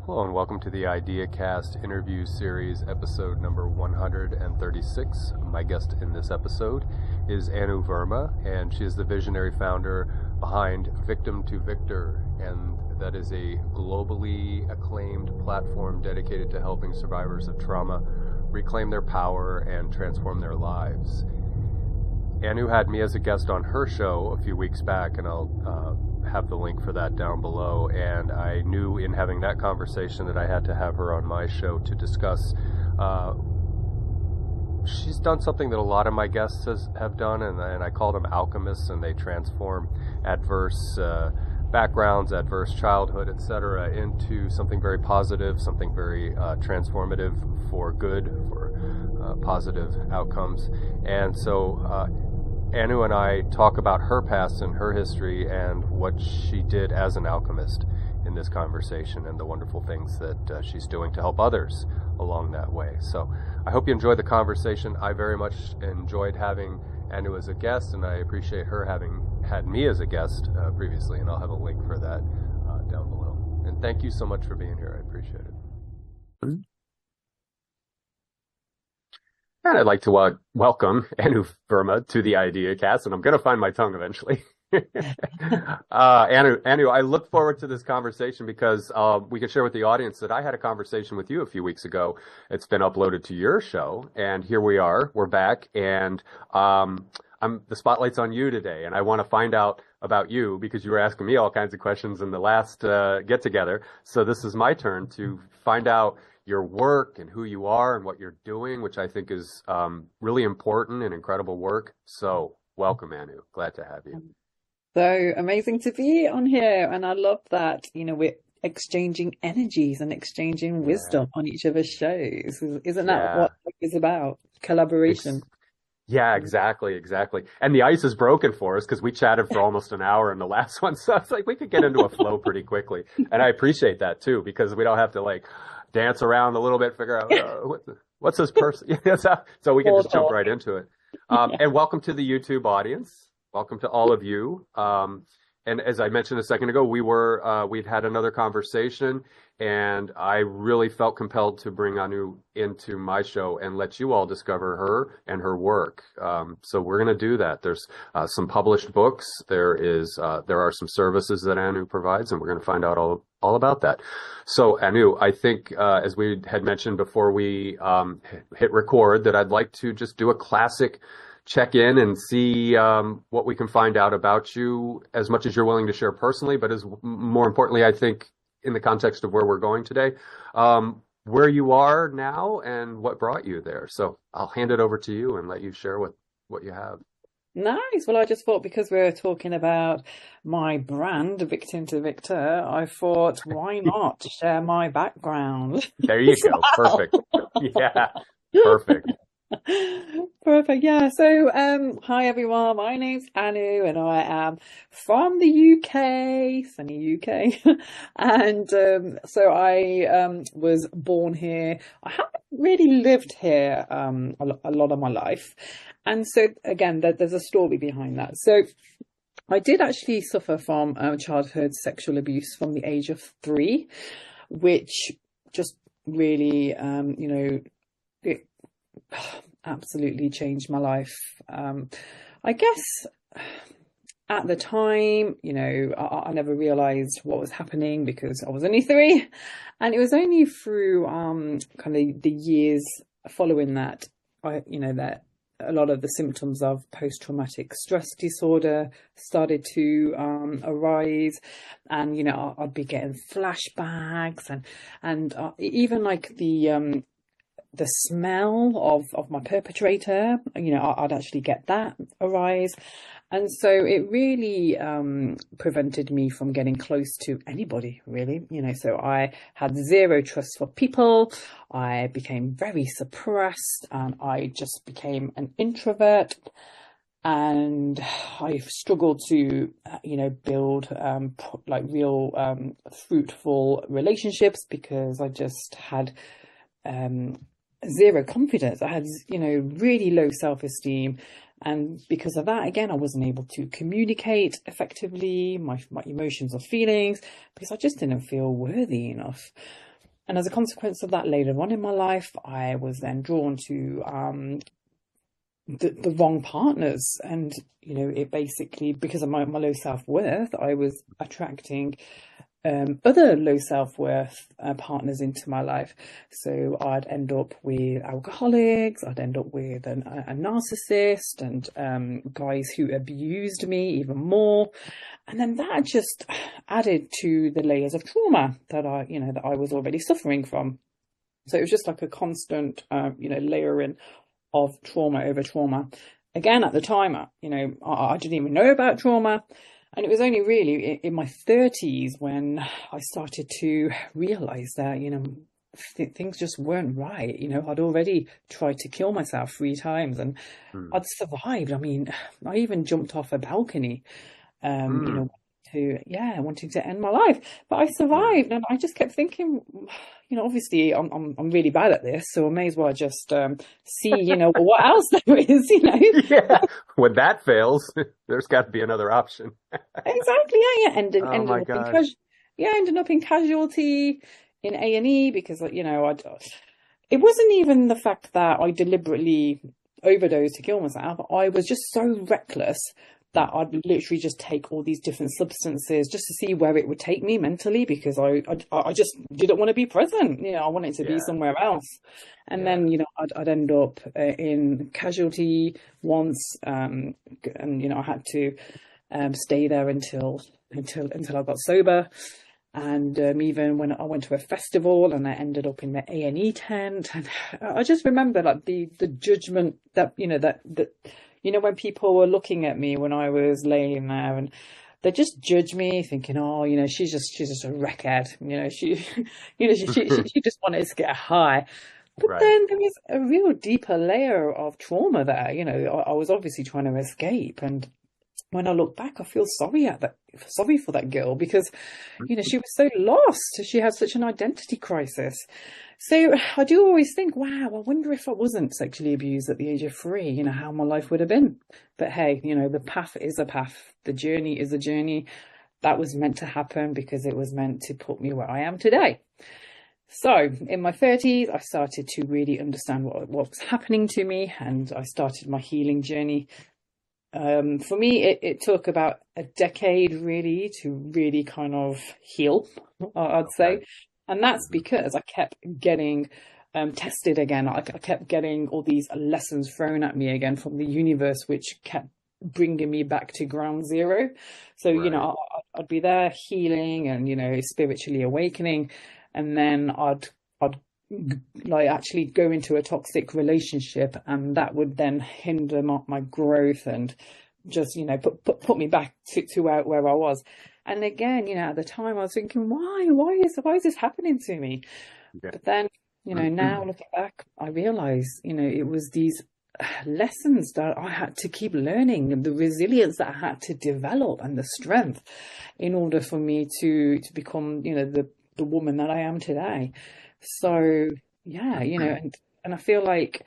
Hello and welcome to the IdeaCast interview series, episode number 136. My guest in this episode is Verma, and she is the visionary founder behind Victim2Victor, and that is a globally acclaimed platform dedicated to helping survivors of trauma reclaim their power and transform their lives. Anu had me as a guest on her show a few weeks back, and I'll have the link for that down below, and I knew in having that conversation that I had to have her on my show to discuss. She's done something that a lot of my guests have done, and I call them alchemists, and they transform adverse backgrounds, adverse childhood, etc., into something very positive, something very transformative for good, for positive outcomes. And so Anu and I talk about her past and her history and what she did as an alchemist in this conversation and the wonderful things that she's doing to help others along that way. So I hope you enjoyed the conversation. I very much enjoyed having Anu as a guest, and I appreciate her having had me as a guest previously, and I'll have a link for that down below. And thank you so much for being here. I appreciate it. And I'd like to welcome Verma to the IdeaCast, and I'm going to find my tongue eventually. Anu, I look forward to this conversation because we can share with the audience that I had a conversation with you a few weeks ago. It's been uploaded to your show, and here we are. We're back, and the spotlight's on you today, and I want to find out about you because you were asking me all kinds of questions in the last get-together. So this is my turn to find out your work and who you are and what you're doing, which I think is really important and incredible work. So welcome, Anu. Glad to have you. So amazing to be on here. And I love that, we're exchanging energies and exchanging wisdom on each other's shows. Isn't that what it's about? Collaboration. Yeah, exactly. And the ice is broken for us because we chatted for almost an hour in the last one. So it's like we could get into a flow pretty quickly. And I appreciate that too, because we don't have to dance around a little bit, figure out what's this person. So we can just jump right into it. And welcome to the YouTube audience. Welcome to all of you. And as I mentioned a second ago, we'd had another conversation, and I really felt compelled to bring Anu into my show and let you all discover her and her work. So we're going to do that. There's some published books. There are some services that Anu provides, and we're going to find out all about that. So Anu, I think as we had mentioned before we hit record, that I'd like to just do a classic check in and see what we can find out about you, as much as you're willing to share personally, but as more importantly, I think in the context of where we're going today, where you are now and what brought you there. So I'll hand it over to you and let you share what you have. Nice. Well, I just thought because we're talking about my brand, Victim2Victor, I thought, why not share my background? There you go. Perfect. Yeah, perfect. Perfect. Yeah. So, hi everyone. My name's Anu, and I am from the UK, sunny UK. And so I was born here. I haven't really lived here a lot of my life, and so again, there's a story behind that. So, I did actually suffer from childhood sexual abuse from the age of 3, which just really, it absolutely changed my life. I guess at the time, I never realized what was happening because I was only 3, and it was only through kind of the years following that that a lot of the symptoms of post-traumatic stress disorder started to arise, and I'd be getting flashbacks and even like the smell of my perpetrator, I'd actually get that arise. And so it really prevented me from getting close to anybody, really. So I had zero trust for people. I became very suppressed, and I just became an introvert. And I struggled to, build real fruitful relationships because I just had zero confidence. I had, really low self-esteem. And because of that, again, I wasn't able to communicate effectively my emotions or feelings because I just didn't feel worthy enough. And as a consequence of that, later on in my life, I was then drawn to the wrong partners. And, it basically, because of my low self-worth, I was attracting other low self-worth partners into my life. So I'd end up with alcoholics, I'd end up with a narcissist, and guys who abused me even more. And then that just added to the layers of trauma that I was already suffering from. So it was just like a constant, layering of trauma over trauma. Again, at the time, I didn't even know about trauma. And it was only really in my 30s when I started to realize that, things just weren't right. I'd already tried to kill myself 3 times and I'd survived. I mean, I even jumped off a balcony, wanting to end my life, but I survived. And I just kept thinking, obviously I'm really bad at this, so I may as well just see, what else there is, Yeah, when that fails, there's got to be another option. Exactly. Yeah. Ended my up God. ended up in casualty in A&E because, it wasn't even the fact that I deliberately overdosed to kill myself. I was just so reckless that I'd literally just take all these different substances just to see where it would take me mentally, because I just didn't want to be present. I wanted to be somewhere else. And then, I'd end up in casualty once, and I had to stay there until I got sober. And even when I went to a festival and I ended up in the A&E tent, and I just remember like the judgment that when people were looking at me when I was laying there, and they just judged me, thinking, oh, she's just a wreckhead, she she just wanted to get high. But then there was a real deeper layer of trauma there. I was obviously trying to escape, and when I look back, I feel sorry for that girl, because, she was so lost. She had such an identity crisis. So I do always think, wow, I wonder if I wasn't sexually abused at the age of 3, how my life would have been. But hey, the path is a path. The journey is a journey. That was meant to happen because it was meant to put me where I am today. So in my 30s, I started to really understand what was happening to me, and I started my healing journey. For me, it took about a decade really to really kind of heal, I'd say. And that's because I kept getting tested again. I kept getting all these lessons thrown at me again from the universe, which kept bringing me back to ground zero. So, I'd be there healing and, spiritually awakening. And then I'd like actually go into a toxic relationship, and that would then hinder my growth and just put me back to where I was. And again, at the time I was thinking, why is this happening to me? But then now looking back, I realize it was these lessons that I had to keep learning, and the resilience that I had to develop, and the strength in order for me to become the woman that I am today. So and I feel like,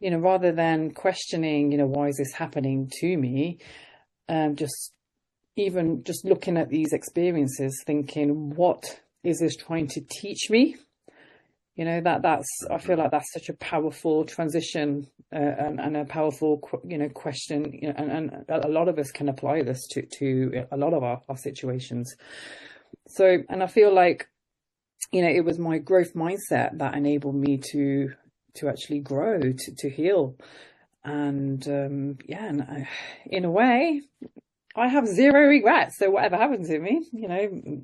rather than questioning, why is this happening to me, just looking at these experiences, thinking, what is this trying to teach me? I feel like that's such a powerful transition, and a powerful, question, and a lot of us can apply this to a lot of our situations. So, and I feel like, it was my growth mindset that enabled me to actually grow, to heal. And and in a way, I have zero regrets. So whatever happened to me,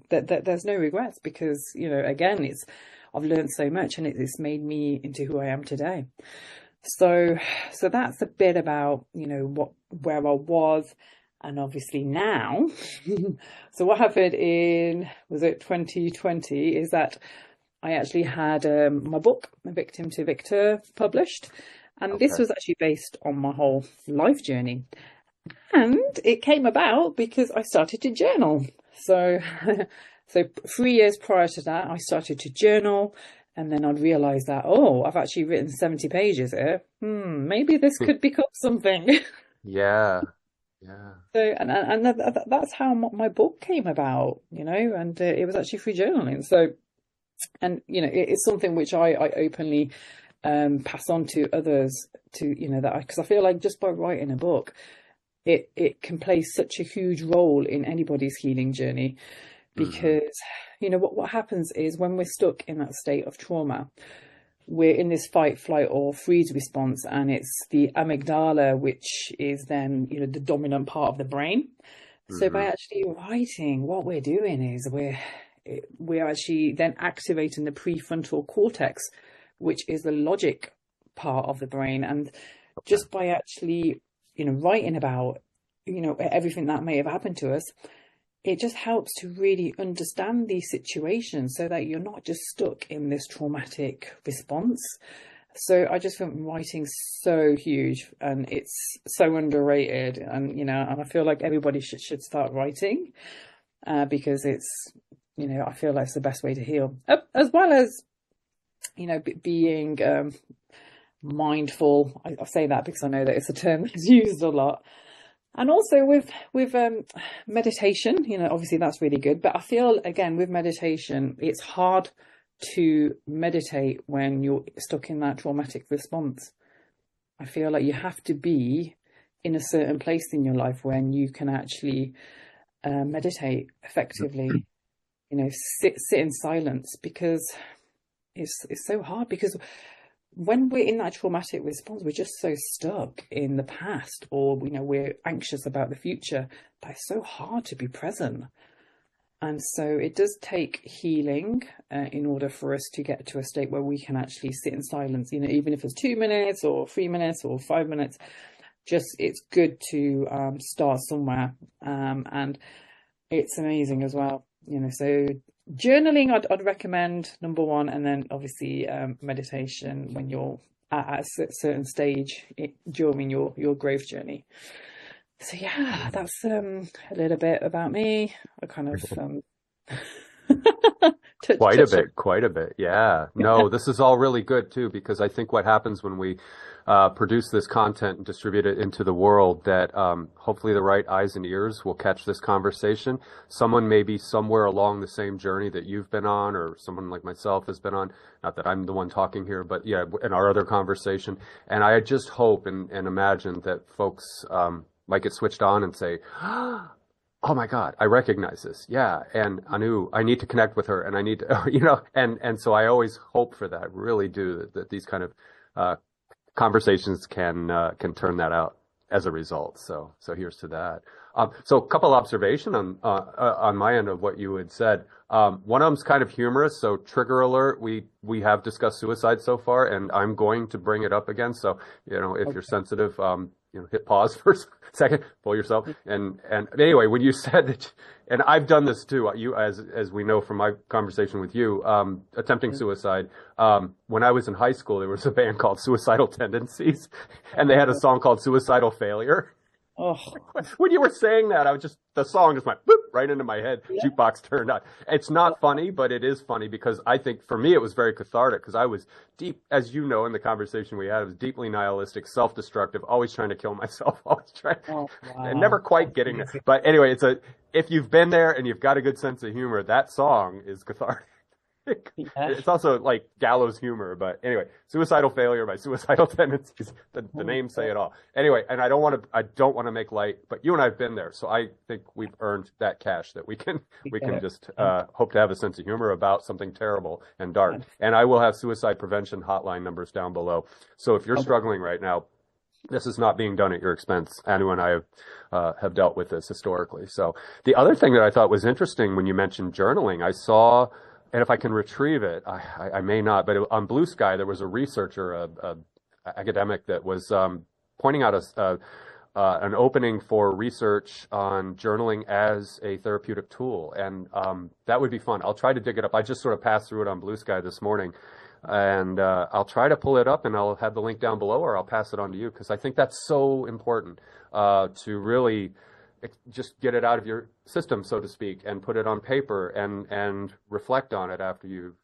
there's no regrets, because, again, I've learned so much, and it's made me into who I am today. So that's a bit about, where I was. And obviously now, so what happened was it 2020, is that I actually had my book, Victim2Victor, published. And this was actually based on my whole life journey. And it came about because I started to journal. So 3 years prior to that, I started to journal. And then I'd realised that, I've actually written 70 pages here. Maybe this could become something. Yeah. So, and that's how my book came about, and it was actually through journaling. So And it's something which I openly pass on to others, to that, because I feel like just by writing a book, it can play such a huge role in anybody's healing journey. Hmm. Because what happens is, when we're stuck in that state of trauma, we're in this fight, flight, or freeze response, and it's the amygdala which is then the dominant part of the brain. So by Hmm. actually writing, what we're doing is we're actually then activating the prefrontal cortex, which is the logic part of the brain. And Okay. just by actually writing about everything that may have happened to us, it just helps to really understand these situations, so that you're not just stuck in this traumatic response. So I just think writing's so huge, and it's so underrated, and I feel like everybody should start writing, because I feel like it's the best way to heal, as well as being mindful. I say that because I know that it's a term that's used a lot. And also with meditation, obviously that's really good. But I feel, again, with meditation, it's hard to meditate when you're stuck in that traumatic response. I feel like you have to be in a certain place in your life when you can actually meditate effectively. Sit in silence, because it's so hard. Because when we're in that traumatic response, we're just so stuck in the past, or we're anxious about the future, that it's so hard to be present. And so it does take healing in order for us to get to a state where we can actually sit in silence, even if it's 2 minutes or 3 minutes or 5 minutes. Just, it's good to start somewhere. And it's amazing as well. So journaling, I'd recommend, number one, and then obviously meditation when you're at a certain stage during your growth journey. So yeah, that's a little bit about me. I kind of Quite a touch bit, quite a bit. Yeah. No, this is all really good too, because I think what happens when we produce this content and distribute it into the world, that hopefully the right eyes and ears will catch this conversation. Someone may be somewhere along the same journey that you've been on, or someone like myself has been on. Not that I'm the one talking here, but yeah, in our other conversation. And I just hope and imagine that folks might get switched on and say, oh my God, I recognize this. Yeah. And Anu, I need to connect with her, and I need to, and so I always hope for that, really do, that these kind of uh, conversations can turn that out as a result. So here's to that. So a couple observation on my end of what you had said. One of them's kind of humorous. So trigger alert. We have discussed suicide so far, and I'm going to bring it up again. So, if you're Okay. sensitive, hit pause for a second, pull yourself. And anyway, when you said that, and I've done this too, you, as we know from my conversation with you, attempting suicide. When I was in high school, there was a band called Suicidal Tendencies, and they had a Oh, song called Suicidal Failure. oh, When you were saying that, the song just went boop right into my head. yeah. Jukebox turned on. It's not funny, but it is funny, because I think for me it was very cathartic, because I was deep, as you know, in the conversation we had, I was deeply nihilistic, self-destructive, always trying to kill myself, always trying, Oh, and never wow. quite That's getting there. amazing. But anyway, if you've been there and you've got a good sense of humor, that song is cathartic. Yeah. It's also like gallows humor, but anyway, Suicidal Failure by Suicidal Tendencies. The Oh, names say God. it all. Anyway, and I don't want to make light, but you and I've been there, so I think we've earned that cash, that we can Yeah. just Yeah. hope to have a sense of humor about something terrible and dark. And I will have suicide prevention hotline numbers down below. So if you're Okay. struggling right now, this is not being done at your expense. Anu and I have dealt with this historically. So the other thing that I thought was interesting when you mentioned journaling, I saw, and if I can retrieve it, I may not, but on Blue Sky there was a researcher, a academic, that was pointing out an opening for research on journaling as a therapeutic tool, and that would be fun. I'll try to dig it up. I just sort of passed through it on Blue Sky this morning, and I'll try to pull it up, and I'll have the link down below, or I'll pass it on to you, because I think that's so important to really just get it out of your system, so to speak, and put it on paper, and reflect on it after you've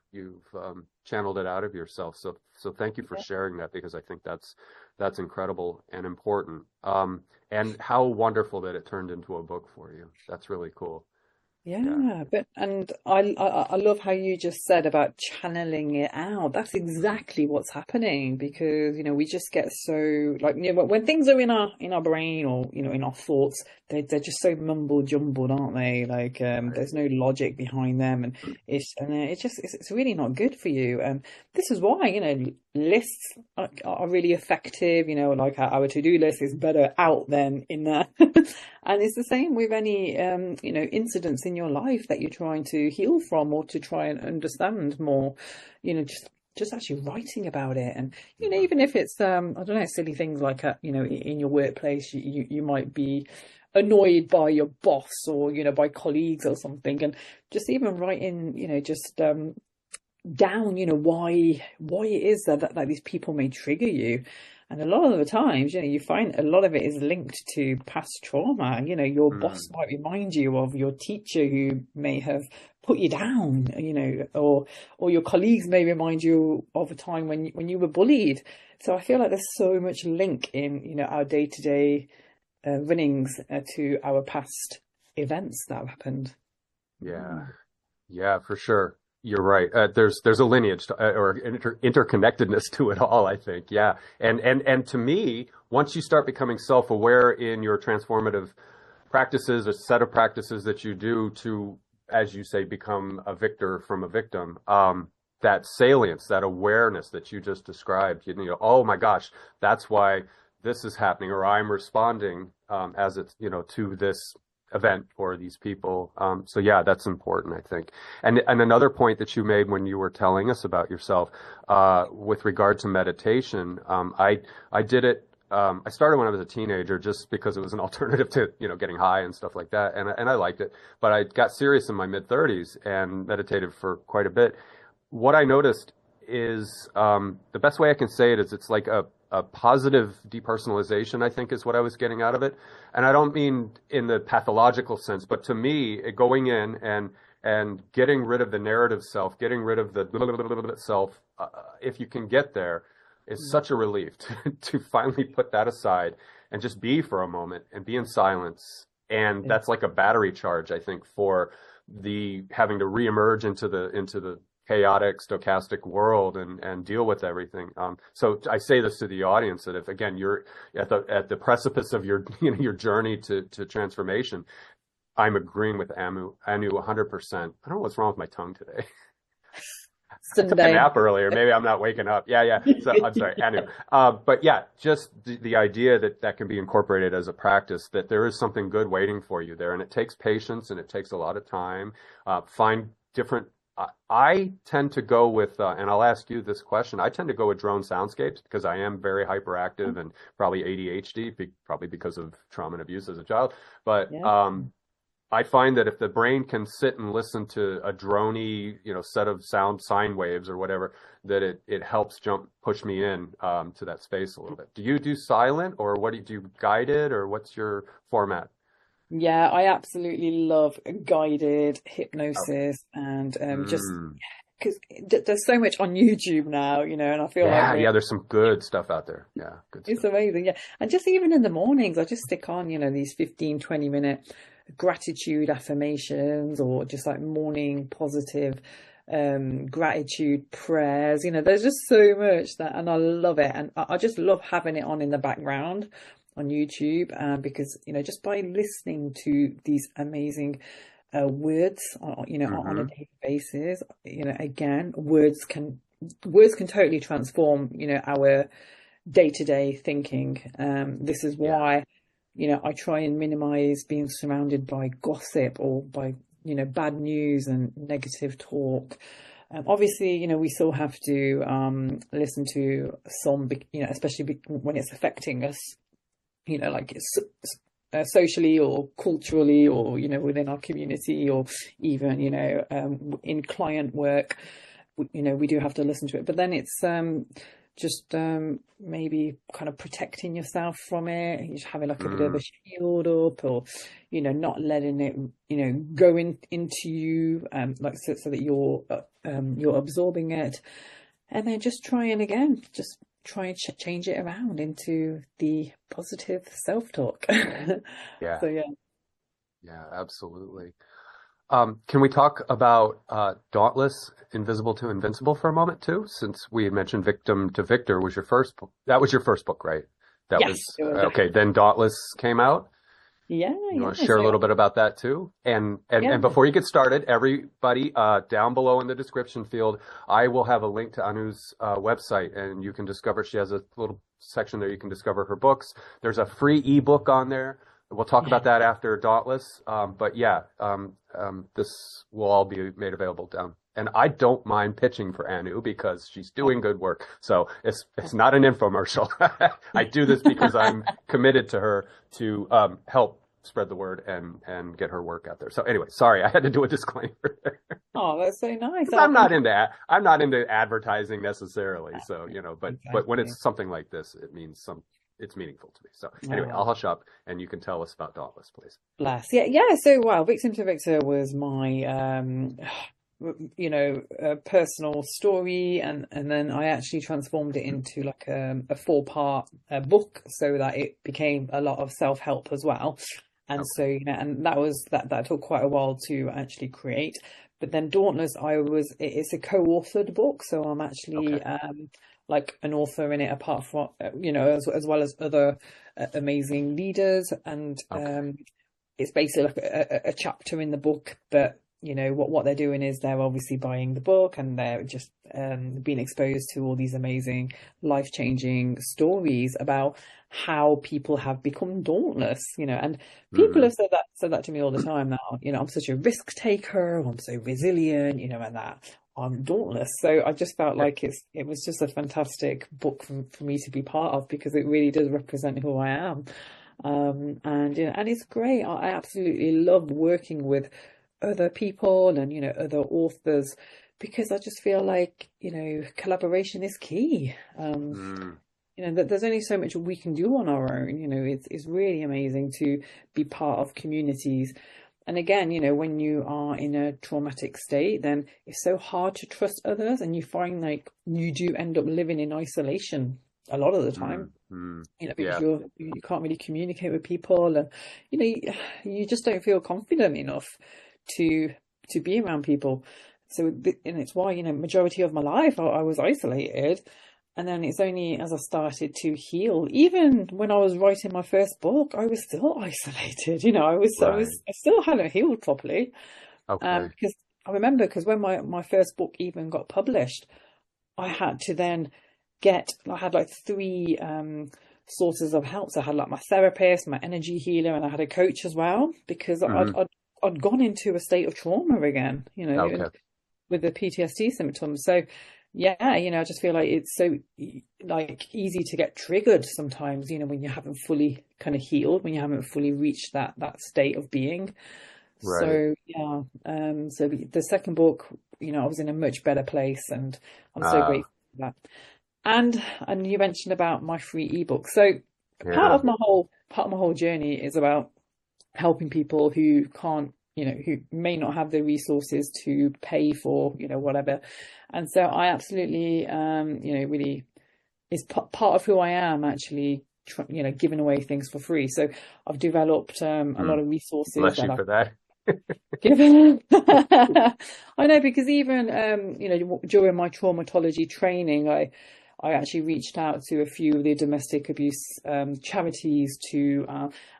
channeled it out of yourself. So thank you for sharing that, because I think that's incredible and important. And how wonderful that it turned into a book for you. That's really cool. Yeah. Yeah, but and I love how you just said about channeling it out. That's exactly what's happening because we just get so like when things are in our brain or in our thoughts, they're just so mumble jumbled, aren't they? Like Right. there's no logic behind them, and it's really not good for you. This is why lists are really effective. Like our to-do list is better out than in there. And it's the same with any, incidents in your life that you're trying to heal from or to try and understand more, just actually writing about it. And, Mhm. even if it's, I don't know, silly things like, in your workplace, you might be annoyed by your boss or, by colleagues or something. And just even writing, just, down, why it is that these people may trigger you. And a lot of the times, you find a lot of it is linked to past trauma. Your boss Mm. might remind you of your teacher who may have put you down, or your colleagues may remind you of a time when you were bullied. So I feel like there's so much link in, our day-to-day runnings to our past events that have happened. Yeah. Yeah, for sure. You're right. There's a lineage to, or interconnectedness to it all, I think. Yeah. And to me, once you start becoming self-aware in your transformative practices, a set of practices that you do to, as you say, become a victor from a victim, that salience, that awareness that you just described, oh my gosh, that's why this is happening, or I'm responding as it's, to this event or these people. So yeah, that's important, I think. And another point that you made when you were telling us about yourself, with regard to meditation, I did it. I started when I was a teenager just because it was an alternative to, getting high and stuff like that. And I liked it, but I got serious in my mid 30s and meditated for quite a bit. What I noticed is, the best way I can say it is it's like a positive depersonalization, I think is what I was getting out of it. And I don't mean in the pathological sense, but to me, going in and getting rid of the narrative self, getting rid of the self, if you can get there, is Mm. such a relief to finally put that aside and just be for a moment and be in silence. And Yeah. that's like a battery charge, I think, for the having to reemerge into the chaotic, stochastic world and deal with everything. So I say this to the audience that if again you're at the precipice of your your journey to transformation, I'm agreeing with Anu 100%. I don't know what's wrong with my tongue today. I took a Sunday. nap earlier. Maybe I'm not waking up. Yeah, yeah. So I'm sorry, Anu. But yeah, just the idea that that can be incorporated as a practice, that there is something good waiting for you there. And it takes patience and it takes a lot of time. Find different. I tend to go with, and I'll ask you this question. I tend to go with drone soundscapes because I am very hyperactive and probably ADHD, probably because of trauma and abuse as a child. But Yeah. I find that if the brain can sit and listen to a droney, set of sound sine waves or whatever, that it helps push me in to that space a little bit. Do you do silent, or what do you guide it, or what's your format? Yeah, I absolutely love guided Okay. hypnosis and just Mm. because there's so much on YouTube now, and I feel like Yeah, yeah, there's some good stuff out there. Yeah, good it's stuff. amazing. Yeah. And just even in the mornings, I just stick on, these 15, 20-minute gratitude affirmations or just like morning positive gratitude prayers. There's just so much that, and I love it. And I just love having it on in the background on YouTube because, just by listening to these amazing words, on a Hmm. daily basis, again, words can totally transform, our day-to-day thinking. This is Yeah. why, I try and minimize being surrounded by gossip or by, bad news and negative talk. Obviously, we still have to listen to some, especially when it's affecting us, like socially or culturally or, within our community or even, in client work, we do have to listen to it. But then it's just maybe kind of protecting yourself from it. You just having like a bit of a Mm. shield up, or not letting it go into you, like so that you're absorbing it, and then just trying again, just try and change it around into the positive self-talk. Yeah. So yeah. Yeah, absolutely. Can we talk about Dauntless, Invisible to Invincible for a moment too? Since we had mentioned Victim2Victor was your first book. That was your first book, right? That Yes, was it was. okay. Then Dauntless came out. Yeah, You want to yeah. share a So little bit about that too? And yeah. before you get started, everybody down below in the description field, I will have a link to Anu's website, and you can discover. She has a little section there. You can discover her books. There's a free ebook on there. We'll talk Yeah. about that after Dauntless. But yeah, this will all be made available down. And I don't mind pitching for Anu because she's doing good work. So it's not an infomercial. I do this because I'm committed to her to help spread the word and get her work out there. So anyway, sorry, I had to do a disclaimer. Oh, that's so nice. I'm Thank not into advertising necessarily. So, you. but when Exactly. it's something like this, it's meaningful to me. So anyway, Oh, I'll hush up and you can tell us about Dauntless, please. bless. Yeah, yeah. So, wow, Victim2Victor was my, personal story, and then I actually transformed it into like a four-part book so that it became a lot of self-help as well. And Okay. so, and that took quite a while to actually create. But then Dauntless, it's a co-authored book, so I'm actually Okay. like an author in it, apart from as well as other amazing leaders, and Okay. it's basically like a chapter in the book, but what they're doing is they're obviously buying the book, and they're just being exposed to all these amazing life-changing stories about how people have become dauntless, and people Hmm. have said that to me all the time now. I'm such a risk taker, I'm so resilient, and that I'm dauntless. So I just felt like it was just a fantastic book for me to be part of, because it really does represent who I am. And it's great. I absolutely love working with other people and other authors, because I just feel like collaboration is key. Hmm. That there's only so much we can do on our own. It's really amazing to be part of communities. And again, when you are in a traumatic state, then it's so hard to trust others, and you find like you do end up living in isolation a lot of the Hmm. time, Hmm. because Yeah. you can't really communicate with people, and you just don't feel confident enough to be around people. So, and it's why majority of my life I was isolated, and then it's only as I started to heal, even when I was writing my first book, I was still isolated. Right. I still hadn't healed properly, Okay. because I remember, because when my first book even got published, I had to then I had like three sources of help. So I had like my therapist, my energy healer, and I had a coach as well, because Hmm. I'd gone into a state of trauma again, Okay. and with the PTSD symptoms. So yeah, I just feel like it's so like easy to get triggered sometimes, when you haven't fully kind of healed, when you haven't fully reached that state of being. Right. So yeah, so the second book, I was in a much better place, and I'm so Ah. grateful for that. And you mentioned about my free ebook. So Yeah. part of my whole journey is about helping people who can't, who may not have the resources to pay for, whatever. And so I absolutely, really is part of who I am, actually, giving away things for free. So I've developed a Hmm. lot of resources Bless that you I've for that. given. I know, because even during my traumatology training, I actually reached out to a few of the domestic abuse charities to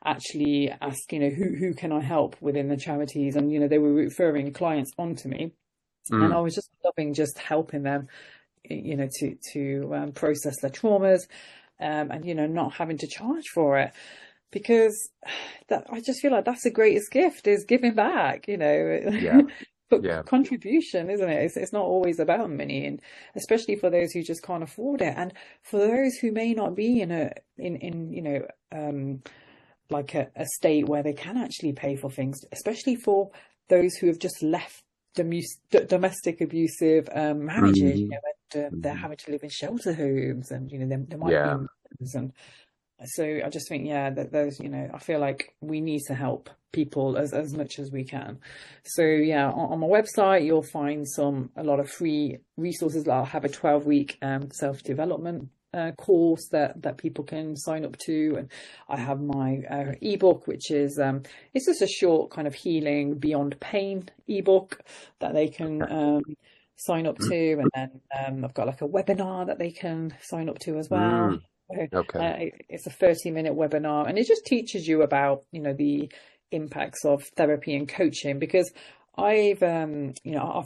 actually ask, who can I help within the charities, and they were referring clients onto me, and I Hmm. was just loving just helping them, to process their traumas, and not having to charge for it, because that I just feel like that's the greatest gift, is giving back, Yeah. Yeah. but contribution, isn't it? It's not always about money, and especially for those who just can't afford it, and for those who may not be in like a state where they can actually pay for things, especially for those who have just left domestic abusive marriages, Hmm. and they're Hmm. having to live in shelter homes, and there might be Yeah. mothers, and so I just think, yeah, that there's, I feel like we need to help people as much as we can. So yeah, on my website, you'll find a lot of free resources. I'll have a 12-week self-development course that people can sign up to, and I have my ebook, which is it's just a short kind of healing beyond pain ebook that they can sign up to, and then I've got like a webinar that they can sign up to as well. Okay. It's a 30-minute webinar, and it just teaches you about, the impacts of therapy and coaching, because I've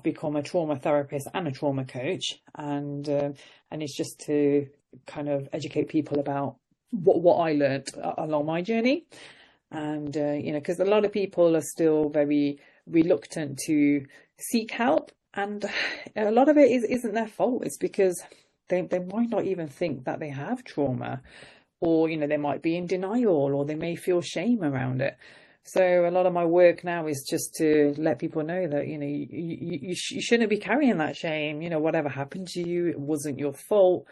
become a trauma therapist and a trauma coach, and it's just to kind of educate people about what I learned along my journey, and because a lot of people are still very reluctant to seek help, and a lot of it isn't their fault. It's because they might not even think that they have trauma, or they might be in denial, or they may feel shame around it. So a lot of my work now is just to let people know that, you shouldn't be carrying that shame. Whatever happened to you, it wasn't your fault.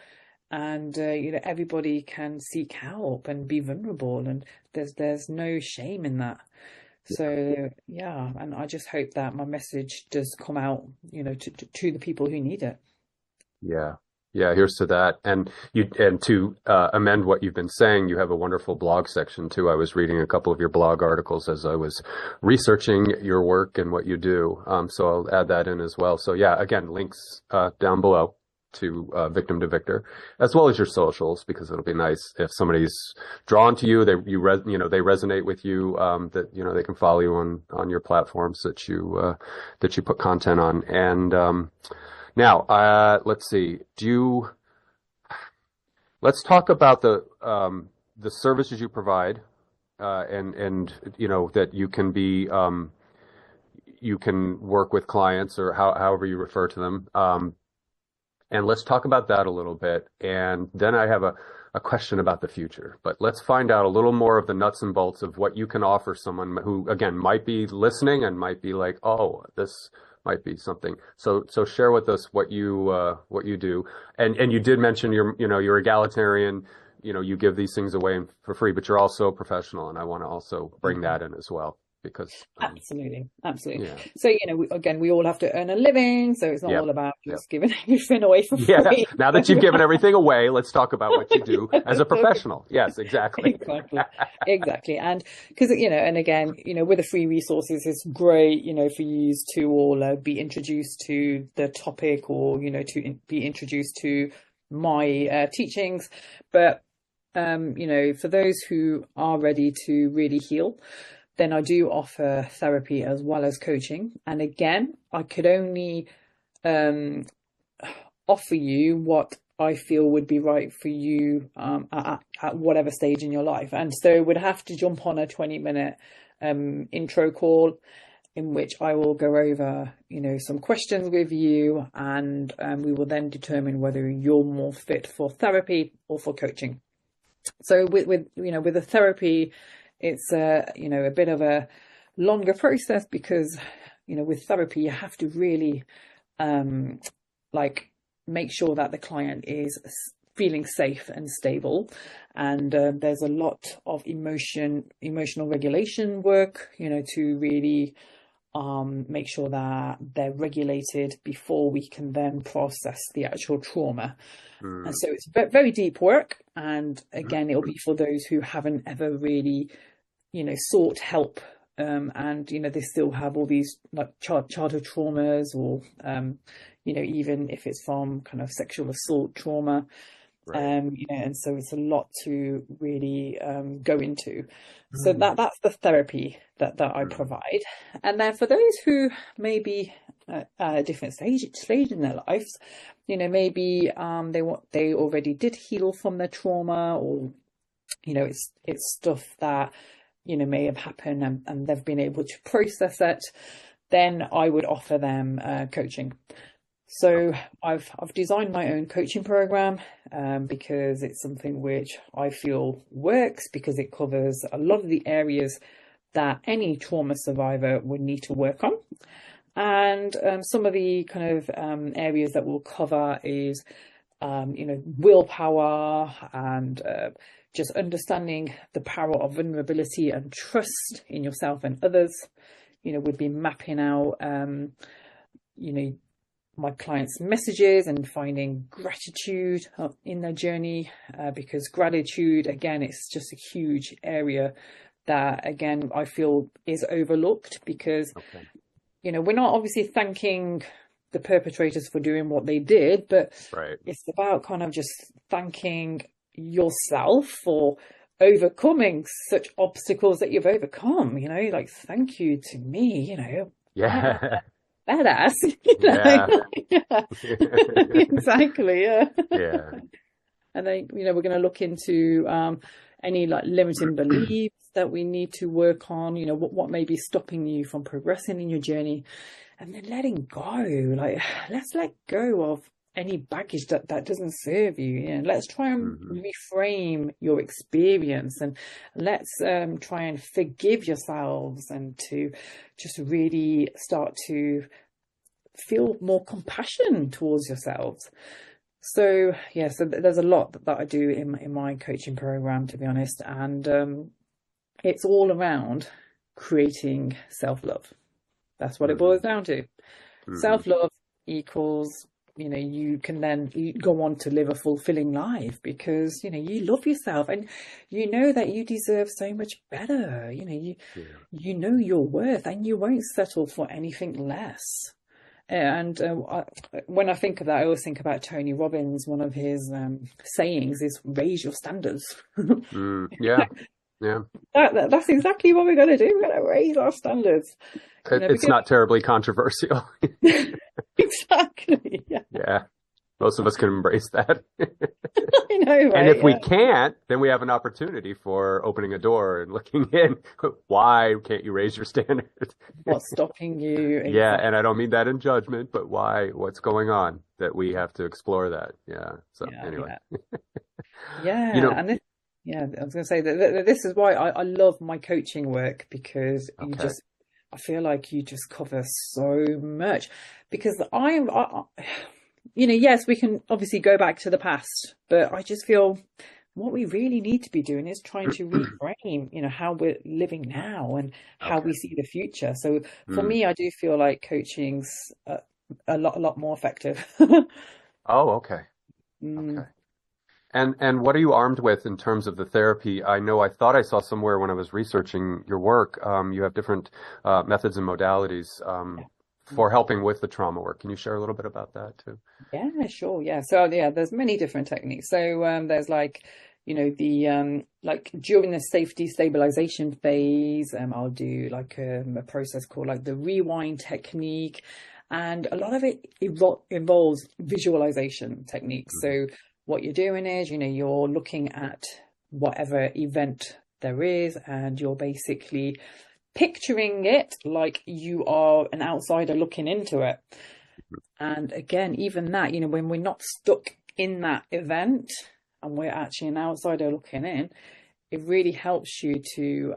And, everybody can seek help and be vulnerable, and there's no shame in that. So, yeah, and I just hope that my message does come out, to the people who need it. Yeah. Yeah, here's to that. And to amend what you've been saying, you have a wonderful blog section too. I was reading a couple of your blog articles as I was researching your work and what you do. So I'll add that in as well. So yeah, again, links down below to Victim2Victor, as well as your socials, because it'll be nice if somebody's drawn to you, they resonate with you, that they can follow you on your platforms that you put content on. And now, let's see. Let's talk about the services you provide, and that you can be, you can work with clients, or however you refer to them. And let's talk about that a little bit. And then I have a question about the future. But let's find out a little more of the nuts and bolts of what you can offer someone who, again, might be listening and might be like, oh, this might be something. So share with us what you do. And you did mention you're egalitarian, you give these things away for free, but you're also a professional, and I want to also bring that in as well, because absolutely. Yeah. So we all have to earn a living, so it's not all about just giving everything away for free. Yeah. Now that you've given everything away, let's talk about what you do as a professional. Yes, exactly. Exactly. And because and again, with the free resources, it's great, for you to all be introduced to the topic, or to be introduced to my teachings. But for those who are ready to really heal, then I do offer therapy as well as coaching. And again, I could only offer you what I feel would be right for you at whatever stage in your life. And so we'd have to jump on a 20-minute intro call, in which I will go over, some questions with you, and we will then determine whether you're more fit for therapy or for coaching. So with the therapy, it's a bit of a longer process, because with therapy you have to really make sure that the client is feeling safe and stable, and there's a lot of emotional regulation work, to really make sure that they're regulated before we can then process the actual trauma. And so it's very deep work, and again, it'll be for those who haven't ever really sought help, and they still have all these like childhood traumas, or even if it's from kind of sexual assault trauma. Right. And so it's a lot to really go into. So that's the therapy that I provide. And then for those who may be at a different stage in their lives, maybe they already did heal from their trauma, or it's stuff that may have happened, and they've been able to process it. Then I would offer them coaching. So I've designed my own coaching program, because it's something which I feel works, because it covers a lot of the areas that any trauma survivor would need to work on. And some of the kind of areas that we'll cover is, willpower, and just understanding the power of vulnerability and trust in yourself and others. We'd be mapping out, my clients' messages and finding gratitude in their journey, because gratitude, again, it's just a huge area that, again, I feel is overlooked, because, we're not obviously thanking the perpetrators for doing what they did, but it's about kind of just thanking yourself for overcoming such obstacles that you've overcome, like, thank you to me, Yeah. badass, exactly, Yeah. And then we're going to look into any like limiting beliefs that we need to work on, what may be stopping you from progressing in your journey, and then letting go. Like, let's let go of any baggage that doesn't serve you. Let's try and reframe your experience, and let's try and forgive yourselves, and to just really start to feel more compassion towards yourselves. So so there's a lot that I do in my coaching program, to be honest, and it's all around creating self-love. That's what it boils down to. Self-love equals, you can then go on to live a fulfilling life, because, you love yourself, and you know that you deserve so much better. You know your worth, and you won't settle for anything less. And when I think of that, I always think about Tony Robbins. One of his sayings is raise your standards. Yeah. That's exactly what we're going to do. We're going to raise our standards. It's not terribly controversial. Exactly. Yeah. Most of us can embrace that. I know, right? And if we can't, then we have an opportunity for opening a door and looking in. Why can't you raise your standards? What's stopping you? Exactly. Yeah, and I don't mean that in judgment, but why? What's going on that we have to explore that? Yeah. So anyway. And this, I was going to say that this is why I love my coaching work, because I feel like you just cover so much, because yes, we can obviously go back to the past, but I just feel what we really need to be doing is trying to reframe, how we're living now and how we see the future. So for me, I do feel like coaching's a lot more effective. Oh, okay. Okay. And what are you armed with in terms of the therapy? I thought I saw somewhere when I was researching your work, you have different methods and modalities for helping with the trauma work. Can you share a little bit about that too? Yeah, sure. Yeah. So there's many different techniques. So there's like, the like during the safety stabilization phase, I'll do like a process called like the rewind technique, and a lot of it involves visualization techniques. So what you're doing is, you're looking at whatever event there is, and you're basically picturing it like you are an outsider looking into it. And again, even that, when we're not stuck in that event and we're actually an outsider looking in, it really helps you to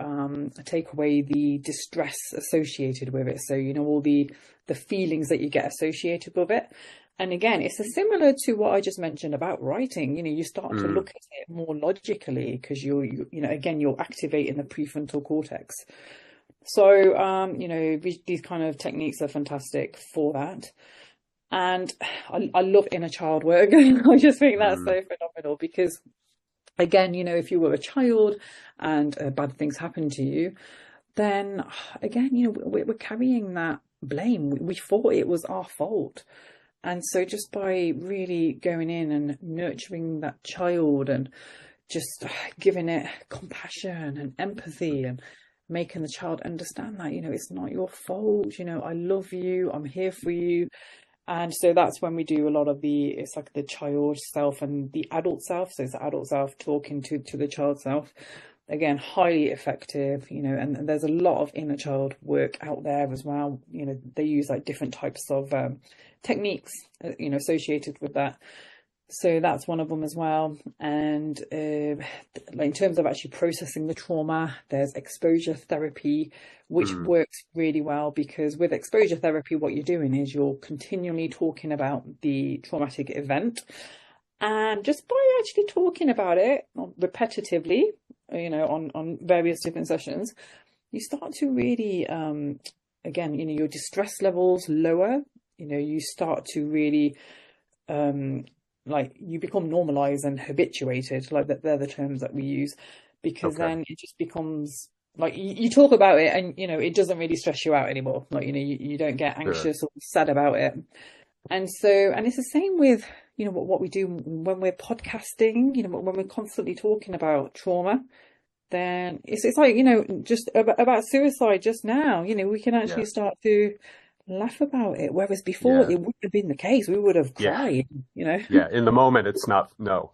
take away the distress associated with it. So, all the feelings that you get associated with it. And again, it's similar to what I just mentioned about writing. You start to look at it more logically, because again, you're activating the prefrontal cortex. So, these kind of techniques are fantastic for that. And I love inner child work. I just think that's so phenomenal, because again, if you were a child and bad things happened to you, then again, we're carrying that blame. We thought it was our fault. And so just by really going in and nurturing that child and just giving it compassion and empathy and making the child understand that, it's not your fault, I love you, I'm here for you. And so that's when we do a lot of it's like the child self and the adult self. So it's the adult self talking to the child self. Again, highly effective, and there's a lot of inner child work out there as well. They use like different types of techniques, associated with that. So that's one of them as well. And like in terms of actually processing the trauma, there's exposure therapy, which works really well, because with exposure therapy, what you're doing is you're continually talking about the traumatic event. And just by actually talking about it repetitively, on various different sessions, you start to really, again, your distress levels lower. you start to really like you become normalized and habituated, like that they're the terms that we use, because Okay. then it just becomes like you talk about it and it doesn't really stress you out anymore. Like you don't get Sure. anxious or sad about it. And it's the same with what we do when we're podcasting, when we're constantly talking about trauma. Then it's like just about suicide just now, we can actually Yeah. start to laugh about it, whereas before Yeah. it wouldn't have been the case. We would have Yeah. cried. Yeah. In the moment, it's not, no.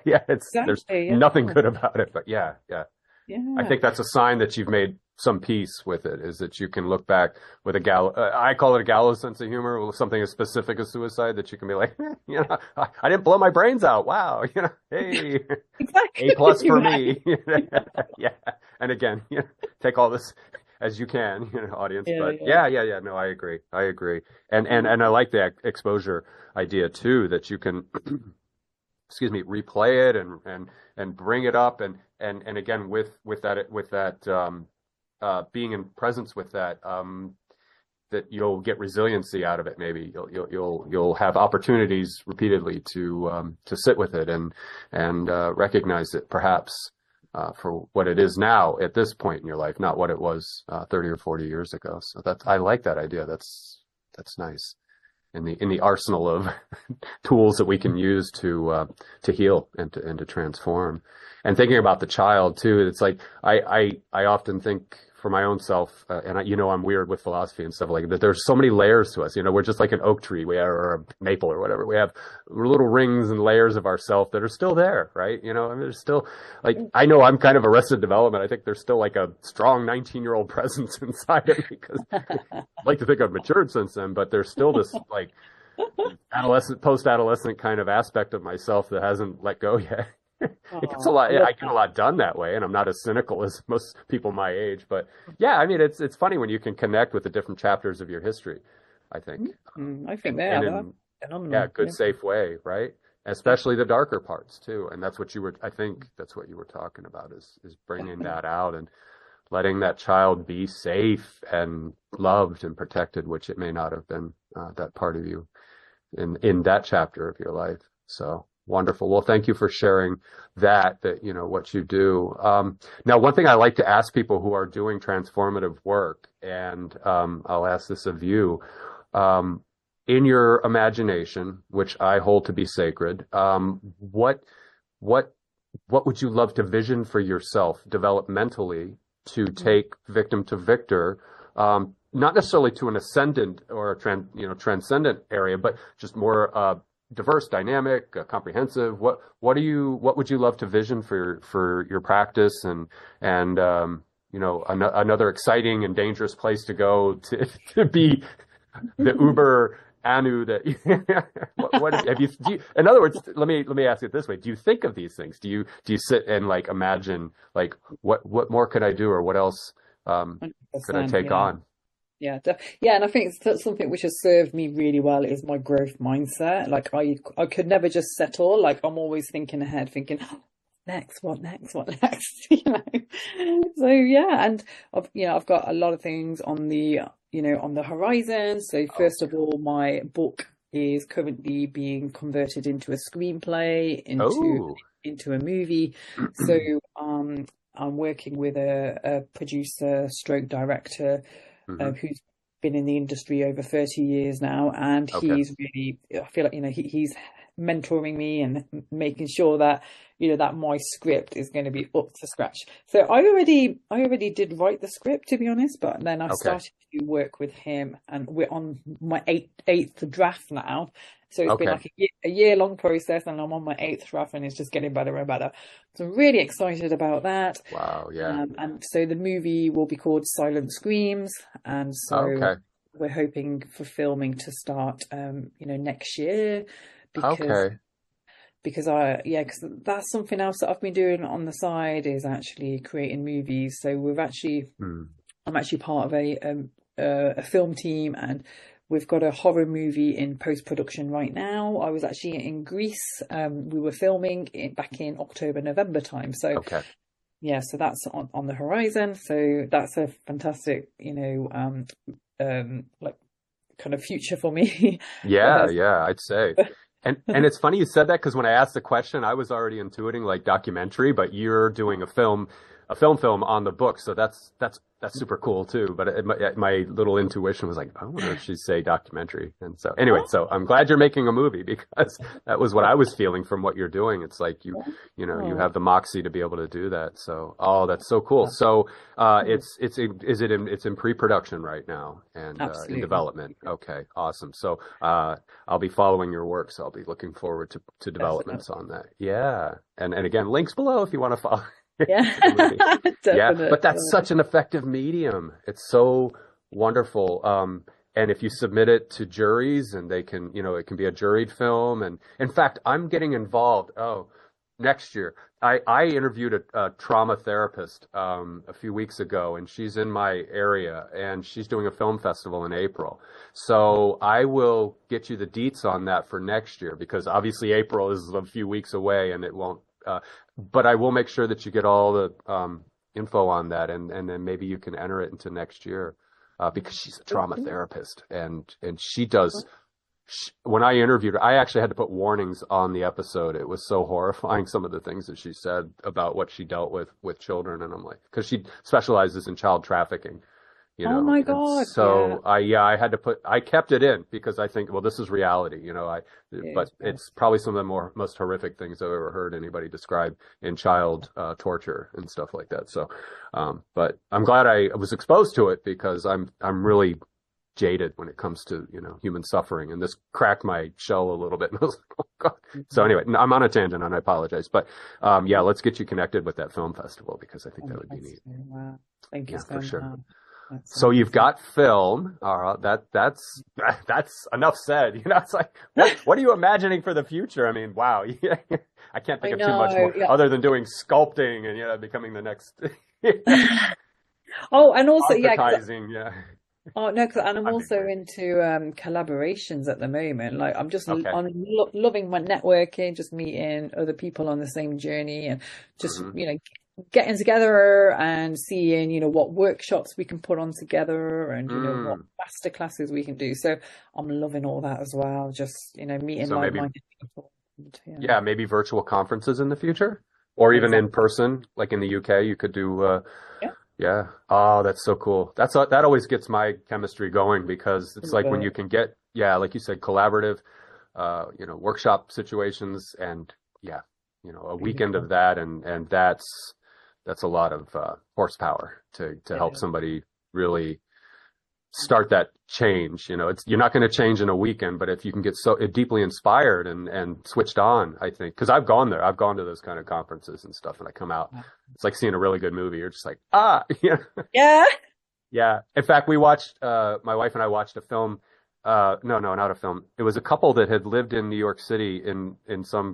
Yeah. There's Exactly. nothing Yeah. good about it, but yeah. Yeah. I Yeah. think that's a sign that you've made some peace with it, is that you can look back with I call it a gallows sense of humor, with something as specific as suicide, that you can be like, I didn't blow my brains out. Wow. Hey, Exactly. A plus for Right. me. Yeah. And again, take all this as you can, audience. Yeah. But Yeah. yeah. No, I agree. I agree. And I like the exposure idea too, that you can, excuse me, replay it and bring it up and again with that being in presence with that, that you'll get resiliency out of it. Maybe you'll have opportunities repeatedly to sit with it and recognize it, perhaps for what it is now at this point in your life, not what it was 30 or 40 years ago. So I like that idea. That's nice. In the arsenal of tools that we can use to heal and to transform. And thinking about the child too, it's like I often think for my own self, and I'm weird with philosophy and stuff like that. There's so many layers to us. We're just like an oak tree, or a maple or whatever. We have little rings and layers of ourself that are still there, right? There's still, like, I know I'm kind of Arrested Development. I think there's still like a strong 19-year-old presence inside of me, because I'd like to think I've matured since then, but there's still this like post-adolescent kind of aspect of myself that hasn't let go yet. It gets a Oh, lot. I love I get a lot done that way, and I'm not as cynical as most people my age. But yeah, I mean, it's funny when you can connect with the different chapters of your history, I think, that. I think and they and are. They're in phenomenal. good, Yeah. safe way, right? Yeah. Especially the darker parts too, and that's what you were. I think that's what you were talking about, is bringing Definitely. that out and letting that child be safe and loved and protected, which it may not have been, that part of you in that chapter of your life. So wonderful. Well, thank you for sharing that what you do. Now, one thing I like to ask people who are doing transformative work, and I'll ask this of you, in your imagination, which I hold to be sacred, what would you love to vision for yourself developmentally to take Victim2Victor, not necessarily to an ascendant or a transcendent area, but just more diverse, dynamic, comprehensive. What would you love to vision for your practice, and another exciting and dangerous place to go to be the Uber Anu that what have in other words, let me ask it this way. Do you think of these things? Do you sit and like imagine, like, what more could I do, or what else could I 100%. take Yeah. on? Yeah, yeah, and I think that's something which has served me really well is my growth mindset. Like I could never just settle. Like I'm always thinking ahead, thinking, "Oh, next, what next, what next?" So yeah, and I've got a lot of things on the horizon. So Oh, first of all, my book is currently being converted into a screenplay, oh, into a movie. So I'm working with a producer stroke director hmm, who's been in the industry over 30 years now, and okay, he's really, I feel like, he's mentoring me and making sure that, that my script is going to be up to scratch. So I already did write the script, to be honest, but then I okay, started to work with him, and we're on my eighth draft now. So it's been okay. like a year long process, and I'm on my eighth draft, and it's just getting better and better. So I'm really excited about that. Wow, yeah, And so the movie will be called Silent Screams, and so okay, we're hoping for filming to start, next year, because okay, because that's something else that I've been doing on the side, is actually creating movies. So hmm, I'm actually part of a film team, and we've got a horror movie in post-production right now. I was actually in Greece. We were filming it back in October, November time. So okay, yeah, so that's on the horizon. So that's a fantastic, like kind of future for me. for Yeah, her. yeah, I'd say. And it's funny you said that because when I asked the question, I was already intuiting like documentary, but you're doing a film on the book, so that's super cool too. But my little intuition was like, I wonder if she'd say documentary. And so anyway, so I'm glad you're making a movie because that was what I was feeling from what you're doing. It's like you have the moxie to be able to do that. So that's so cool. So it's in pre-production right now and in Absolutely. development. Okay, awesome. So I'll be following your work, so I'll be looking forward to developments Definitely. on that. Yeah, and again, links below if you want to follow. Yeah, To the movie. Yeah, but that's definitely. such an effective medium. It's so wonderful. And if you submit it to juries and they can, it can be a juried film. And in fact, I'm getting involved. Oh, next year. I interviewed a trauma therapist a few weeks ago, and she's in my area, and she's doing a film festival in April. So I will get you the deets on that for next year because obviously April is a few weeks away, and it won't. But I will make sure that you get all the info on that, and then maybe you can enter it into next year because she's a trauma therapist, and she does. When I interviewed her, I actually had to put warnings on the episode. It was so horrifying, some of the things that she said about what she dealt with children, and I'm like, because she specializes in child trafficking. Oh my And God, yeah. so I kept it in because I think, well, this is reality, but It is. it's probably some of the most horrific things I've ever heard anybody describe in child torture and stuff like that. So, but I'm glad I was exposed to it because I'm really jaded when it comes to, human suffering, and this cracked my shell a little bit. And I was like, oh God. So Mhm. anyway, I'm on a tangent and I apologize, but yeah, let's get you connected with that film festival because I think that would be neat. Wow. Thank you Yeah, so for sure. much. That's So you've amazing. got film. That's enough said. It's like what are you imagining for the future? I mean, wow. Yeah, I can't I think of too much know. more Yeah. other than doing sculpting and becoming the next Oh, and also, yeah, because concretizing. Yeah. oh no, and I'm I'm being also brave. into collaborations at the moment. Like Okay. I'm lo loving my networking, just meeting other people on the same journey, and just Hmm. getting together and seeing what workshops we can put on together, and what Mm. master classes we can do. So I'm loving all that as well. Just meeting So maybe, like-minded people. And, yeah, yeah, maybe virtual conferences in the future, or even in exactly. person, like in the UK, you could do. Yeah, Yeah. Oh, that's so cool. That always gets my chemistry going because I it's love like when you it. can get, yeah, like you said, collaborative, workshop situations and yeah, a weekend of Beautiful. that and that's a lot of horsepower to It help is. somebody really start that change. You're not going to change in a weekend, but if you can get so deeply inspired and switched on, I think, because I've gone there, I've gone to those kind of conferences and stuff, and I come out, it's like seeing a really good movie. You're just like, yeah, Yeah. yeah. In fact, my wife and I watched a film. No, no, not a film. It was a couple that had lived in New York City in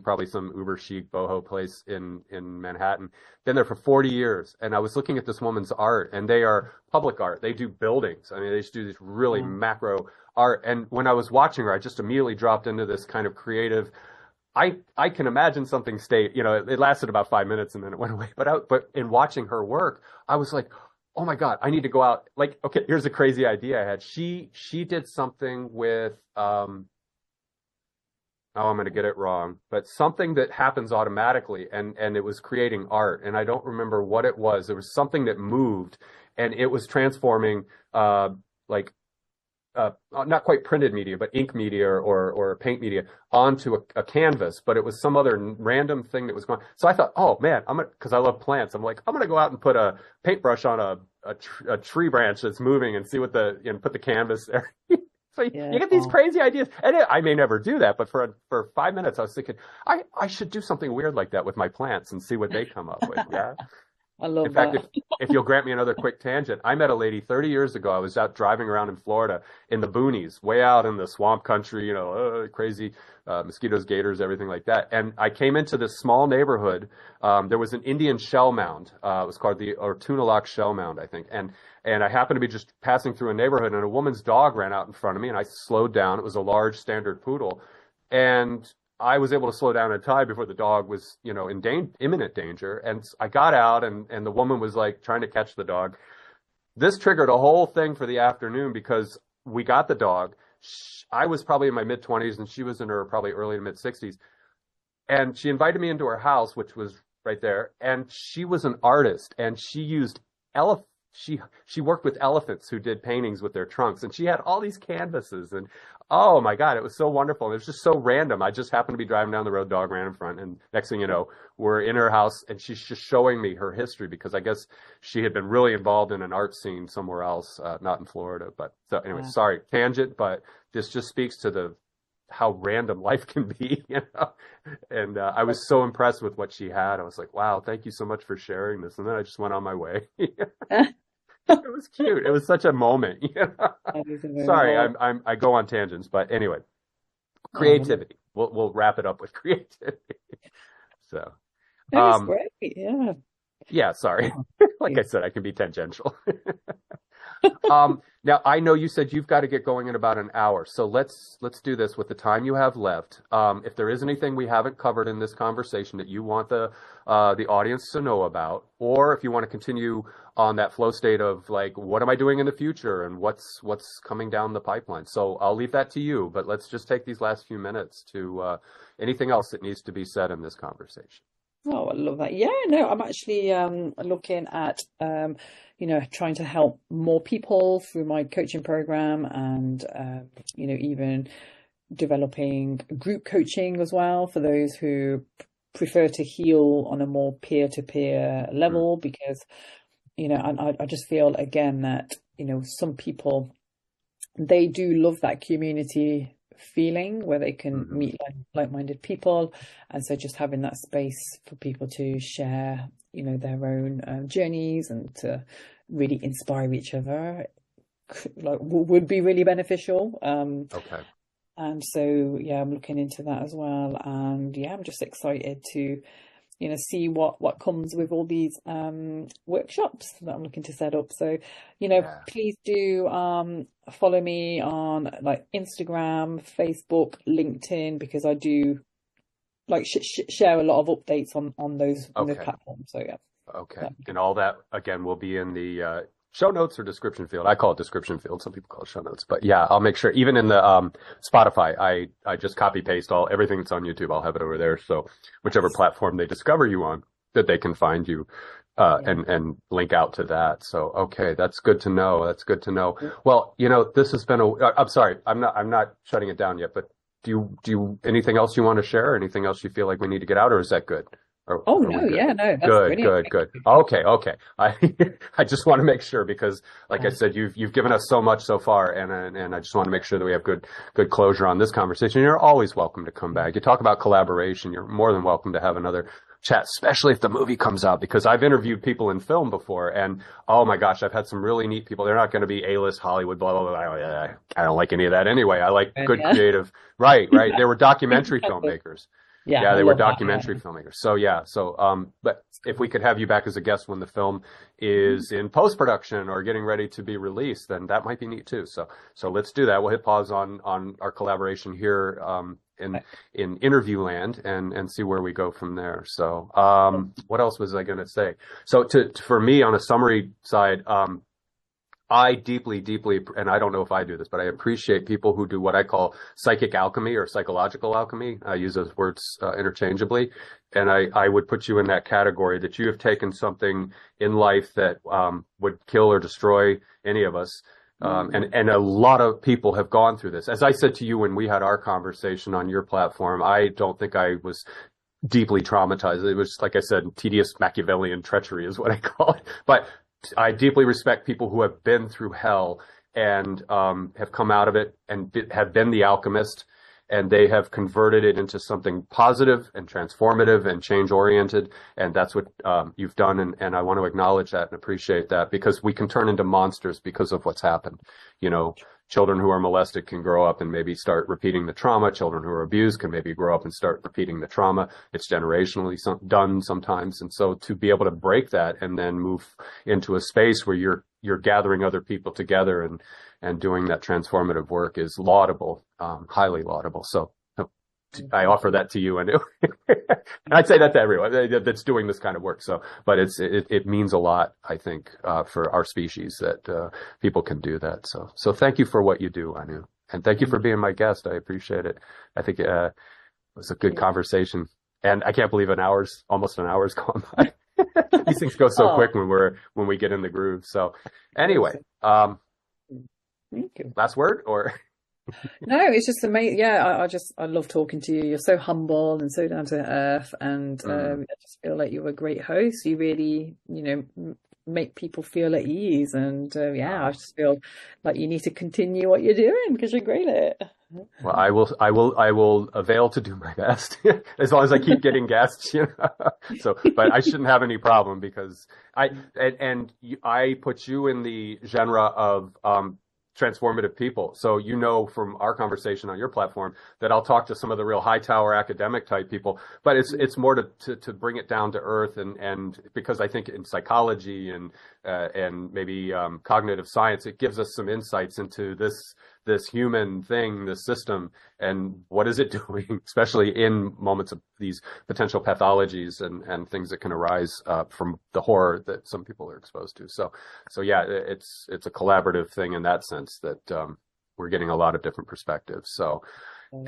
probably some uber chic boho place in Manhattan. Been there for 40 years. And I was looking at this woman's art, and they are public art. They do buildings. I mean, they just do this really Wow. macro art. And when I was watching her, I just immediately dropped into this kind of creative. I can imagine something it lasted about 5 minutes and then it went away. But in watching her work, I was like, oh my God, I need to go out. Like, okay, here's a crazy idea I had. She did something with oh, I'm going to get it wrong, but something that happens automatically and it was creating art and I don't remember what it was. There was something that moved and it was transforming like not quite printed media, but ink media or paint media onto a canvas, but it was some other random thing that was going. So I thought, oh man, because I love plants. I'm like, I'm gonna go out and put a paintbrush on a tree branch that's moving and see put the canvas there. So you Yeah. get these crazy ideas, and I may never do that, but for 5 minutes I was thinking, I should do something weird like that with my plants and see what they come up with. Yeah. I In love fact, that. if you'll grant me another quick tangent, I met a lady 30 years ago. I was out driving around in Florida in the boonies, way out in the swamp country, crazy mosquitoes, gators, everything like that. And I came into this small neighborhood. There was an Indian shell mound. It was called the Ortunalak Shell Mound, I think. And I happened to be just passing through a neighborhood, and a woman's dog ran out in front of me, and I slowed down. It was a large standard poodle, and I was able to slow down in time before the dog was, in imminent danger. And I got out and the woman was like trying to catch the dog. This triggered a whole thing for the afternoon because we got the dog. I was probably in my mid-20s and she was in her probably early to mid-60s. And she invited me into her house, which was right there. And she was an artist, and she used she worked with elephants who did paintings with their trunks, and she had all these canvases, and oh my God, it was so wonderful. It was just so random. I just happened to be driving down the road, dog ran in front, and next thing you know, we're in her house, and she's just showing me her history, because I guess she had been really involved in an art scene somewhere else, not in Florida. But so anyway, sorry, tangent, but this just speaks to how random life can be, you know. And I was so impressed with what she had. I was like, wow, thank you so much for sharing this. And then I just went on my way. It was cute. It was such a moment, you know? Sorry, I go on tangents, but anyway, creativity. We'll wrap it up with creativity. So that was great. Yeah. Yeah, sorry. Like I said, I can be tangential. Now I know you said you've got to get going in about an hour, so let's do this with the time you have left. If there is anything we haven't covered in this conversation that you want the audience to know about, or if you want to continue on that flow state of like, what am I doing in the future and what's coming down the pipeline? So I'll leave that to you, but let's just take these last few minutes to anything else that needs to be said in this conversation. Oh, I love that. Yeah, no, I'm actually looking at trying to help more people through my coaching program, and even developing group coaching as well for those who prefer to heal on a more peer-to-peer level, because I just feel again that some people, they do love that community feeling where they can meet like-minded people, and so just having that space for people to share their own journeys and to really inspire each other would be really beneficial. Okay. And so I'm looking into that as well, and I'm just excited to see what comes with all these workshops that I'm looking to set up. So, please do follow me on like Instagram, Facebook, LinkedIn, because I do like share a lot of updates on those platforms. So Okay. And all that again will be in the show notes or description field. I call it description field. Some people call it show notes, but yeah, I'll make sure even in the Spotify, I just copy paste everything that's on YouTube. I'll have it over there. So whichever platform they discover you on, that they can find you and link out to that. So, okay. That's good to know. That's good to know. Well, this has been I'm sorry. I'm not shutting it down yet, but do you anything else you want to share? Anything else you feel like we need to get out, or is that good? No, that's good. Okay. I just want to make sure, because like I said, you've given us so much so far, and I just want to make sure that we have good closure on this conversation. You're always welcome to come back. You talk about collaboration, you're more than welcome to have another chat, especially if the movie comes out, because I've interviewed people in film before, and oh my gosh, I've had some really neat people. They're not going to be A-list Hollywood, blah, blah, blah. I don't like any of that anyway. I like good creative. Right. They were documentary filmmakers. Yeah, they were documentary filmmakers. So but if we could have you back as a guest when the film is in post-production or getting ready to be released, then that might be neat too. So let's do that. We'll hit pause on our collaboration here in interview land and see where we go from there. So what else was I going to say? So for me on a summary side, I deeply, and I don't know if I do this, but I appreciate people who do what I call psychic alchemy or psychological alchemy. I use those words interchangeably. And I would put you in that category, that you have taken something in life that would kill or destroy any of us. And a lot of people have gone through this. As I said to you when we had our conversation on your platform, I don't think I was deeply traumatized. It was, like I said, tedious Machiavellian treachery is what I call it. But I deeply respect people who have been through hell and have come out of it and have been the alchemist, and they have converted it into something positive and transformative and change-oriented. And that's what you've done. And I want to acknowledge that and appreciate that, because we can turn into monsters because of what's happened. Children who are molested can grow up and maybe start repeating the trauma. Children who are abused can maybe grow up and start repeating the trauma. It's generationally done sometimes. And so to be able to break that and then move into a space where you're gathering other people together and doing that transformative work is laudable, highly laudable. So I offer that to you, and I'd say that to everyone that's doing this kind of work. So, but it means a lot, I think, for our species that people can do that. So thank you for what you do, Anu. And thank you for being my guest. I appreciate it. I think it was a good conversation. And I can't believe almost an hour's gone by. These things go so quick when we get in the groove. So anyway, thank you. Last word or? No, it's just amazing. Yeah, I love talking to you. You're so humble and so down to earth, and I just feel like you're a great host. You really, make people feel at ease, and I just feel like you need to continue what you're doing because you're great at it. Well, I will avail to do my best as long as I keep getting guests, So, but I shouldn't have any problem because I put you in the genre of transformative people. So from our conversation on your platform that I'll talk to some of the real high tower academic type people, but it's more to bring it down to earth and because I think in psychology and maybe cognitive science, it gives us some insights into this human thing, this system, and what is it doing, especially in moments of these potential pathologies and things that can arise from the horror that some people are exposed to. So yeah, it's a collaborative thing in that sense that we're getting a lot of different perspectives. So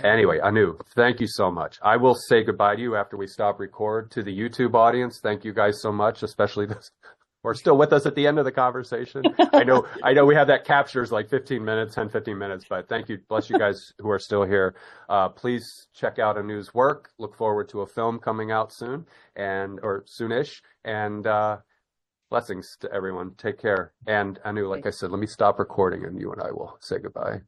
anyway, Anu, thank you so much. I will say goodbye to you after we stop record. To the YouTube audience, thank you guys so much, especially those who are still with us at the end of the conversation. I know we have that captures like 15 minutes, 10, 15 minutes, but thank you. Bless you guys who are still here. Please check out Anu's work. Look forward to a film coming out soon or soonish. And blessings to everyone. Take care. And Anu, like I said, let me stop recording and you and I will say goodbye.